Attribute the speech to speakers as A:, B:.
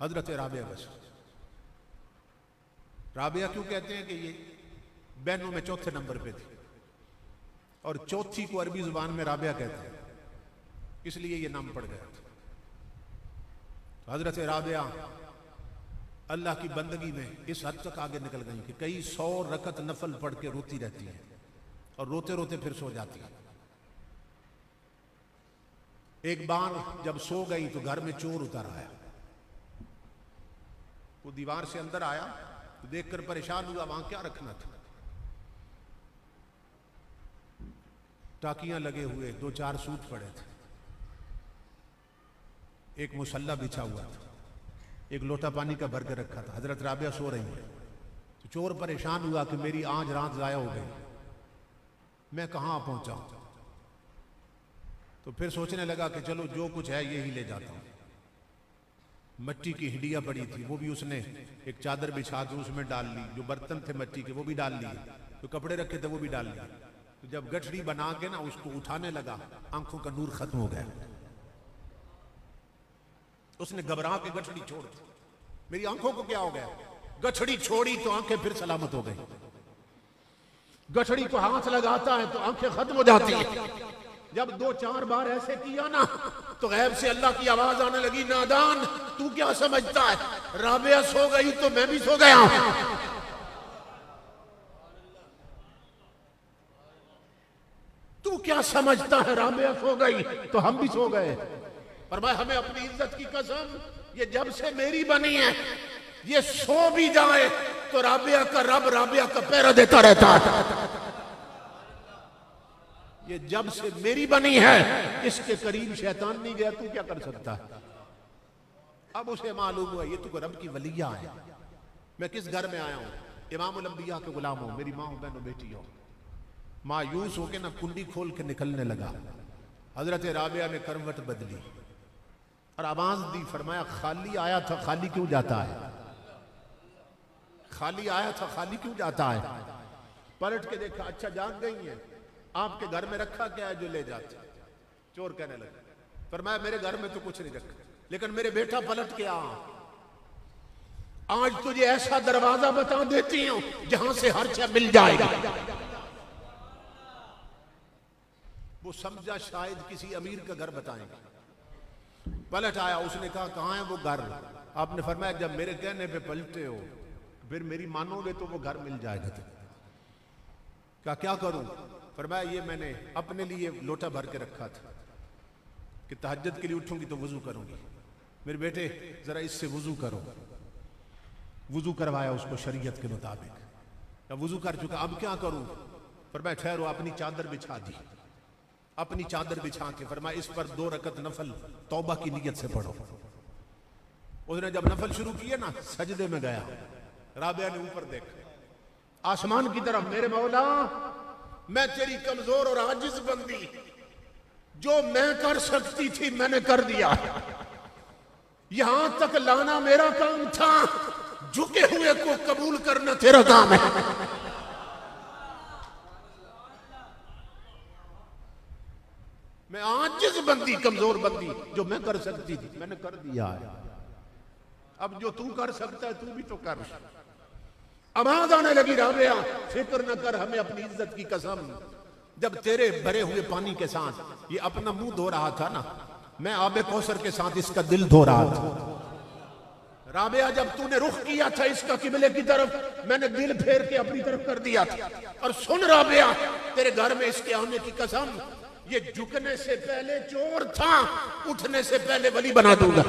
A: हजरत राबिया बस। राबिया क्यों कहते हैं कि ये बहनों में चौथे नंबर पे थी और चौथी को अरबी जुबान में राबिया कहते हैं, इसलिए ये नाम पड़ गया। हजरत राबिया अल्लाह की बंदगी में इस हद तक आगे निकल गई कि कई 100 रकत नफल पढ़ के रोती रहती है और रोते रोते फिर सो जाती है। एक बार जब सो गई तो घर में चोर उतर आया। वो दीवार से अंदर आया तो देखकर परेशान हुआ, वहां क्या रखना था। टाकियां लगे हुए 2-4 सूट पड़े थे, एक मुसल्ला बिछा हुआ था, एक लोटा पानी का भर के रखा था। हजरत राबिया सो रही है तो चोर परेशान हुआ कि मेरी आज रात जाया हो गई, मैं कहां पहुंचा। तो फिर सोचने लगा कि चलो जो कुछ है यही ले जाता हूं। मट्टी की हिंडिया पड़ी थी, वो भी उसने एक चादर बिछा के उसमें डाल ली। जो बर्तन थे मट्टी के वो भी डाल लिए, जो कपड़े रखे थे वो भी डाल लिए। तो जब गठड़ी बना के ना उसको उठाने लगा, आंखों का नूर खत्म हो गया। उसने घबरा के गठड़ी छोड़ दी। मेरी आंखों को क्या हो गया? गठड़ी छोड़ी तो आंखें फिर सलामत हो गई। गठड़ी को हाथ लगाता है तो आंखें खत्म हो जाती है। जब 2-4 बार ऐसे किया ना तो गैब से अल्लाह की आवाज आने लगी, नादान तू क्या समझता है, राबिया सो गई तो मैं भी सो गया। तू क्या समझता है, राबिया सो गई तो हम भी सो गए। पर मैं हमें अपनी इज्जत की कसम, ये जब से मेरी बनी है, ये सो भी जाए तो राबिया का रब राबिया का पैरा देता रहता है। ये जब से मेरी बनी है, इसके करीब शैतान नहीं गया, तू क्या कर सकता है। अब उसे मालूम हुआ ये तो रब की वलिया है। मैं किस घर में आया हूं, इमामुल अंबिया के गुलाम हूं, मेरी माँ बहनों बेटी हो। मायूस होके ना कुंडी खोल के निकलने लगा। हजरत राबिया ने करवट बदली और आवाज दी, फरमाया खाली आया था खाली क्यों जाता है, खाली आया था खाली क्यों जाता है। पलट के देखा, अच्छा जान गई है, आपके घर में रखा क्या है जो ले जाते। चोर कहने लगा, फरमाया मेरे घर में तो कुछ नहीं रखा, लेकिन मेरे बेटा पलट के आ, आज तुझे ऐसा दरवाजा बता देती हूं जहां से हर चीज मिल जाएगा। वो समझा शायद किसी अमीर का घर बताएंगे। पलट आया, उसने कहा कहां है वो घर। आपने फरमाया जब मेरे कहने पे पलटे हो फिर मेरी मानोगे तो वो घर मिल जाएगा। क्या करूं। फरमाया ये मैंने अपने लिए लोटा भर के रखा था कि तहज्जुद के लिए उठूंगी तो वुजू करूंगी। मेरे बेटे जरा इससे वुजू करो। वुजू करवाया उसको शरीयत के मुताबिक। अब वुजू कर चुका, अब क्या करूं। फरमाया ठहरो, अपनी चादर बिछा दी। अपनी चादर बिछा के फरमाया इस पर 2 रकत नफल तौबा की नीयत से पढ़ो। उसने जब नफल शुरू किए ना, सजदे में गया। राबिया ने ऊपर देखा आसमान की तरफ, मेरे मौला मैं तेरी कमजोर और आजिज बंदी, जो मैं कर सकती थी मैंने कर दिया। यहां तक लाना मेरा काम था, झुके हुए को कबूल करना तेरा काम है। मैं आजिज बंदी, कमजोर बंदी, जो मैं कर सकती थी मैंने कर दिया है। अब जो तू कर सकता है तू भी तो कर। आवाज आने लगी, राबिया फिक्र न कर, हमें अपनी इज्जत की कसम, जब तेरे भरे हुए पानी के साथ ये अपना मुंह धो रहा था ना, मैं आबे कौसर के साथ इसका दिल धो रहा था। राबिया जब तूने रुख किया था इसका किबले की तरफ, मैंने दिल फेर के अपनी तरफ कर दिया था। और सुन राबिया, तेरे घर में इसके आने की कसम, ये झुकने से पहले चोर था, उठने से पहले वली बना दूंगा।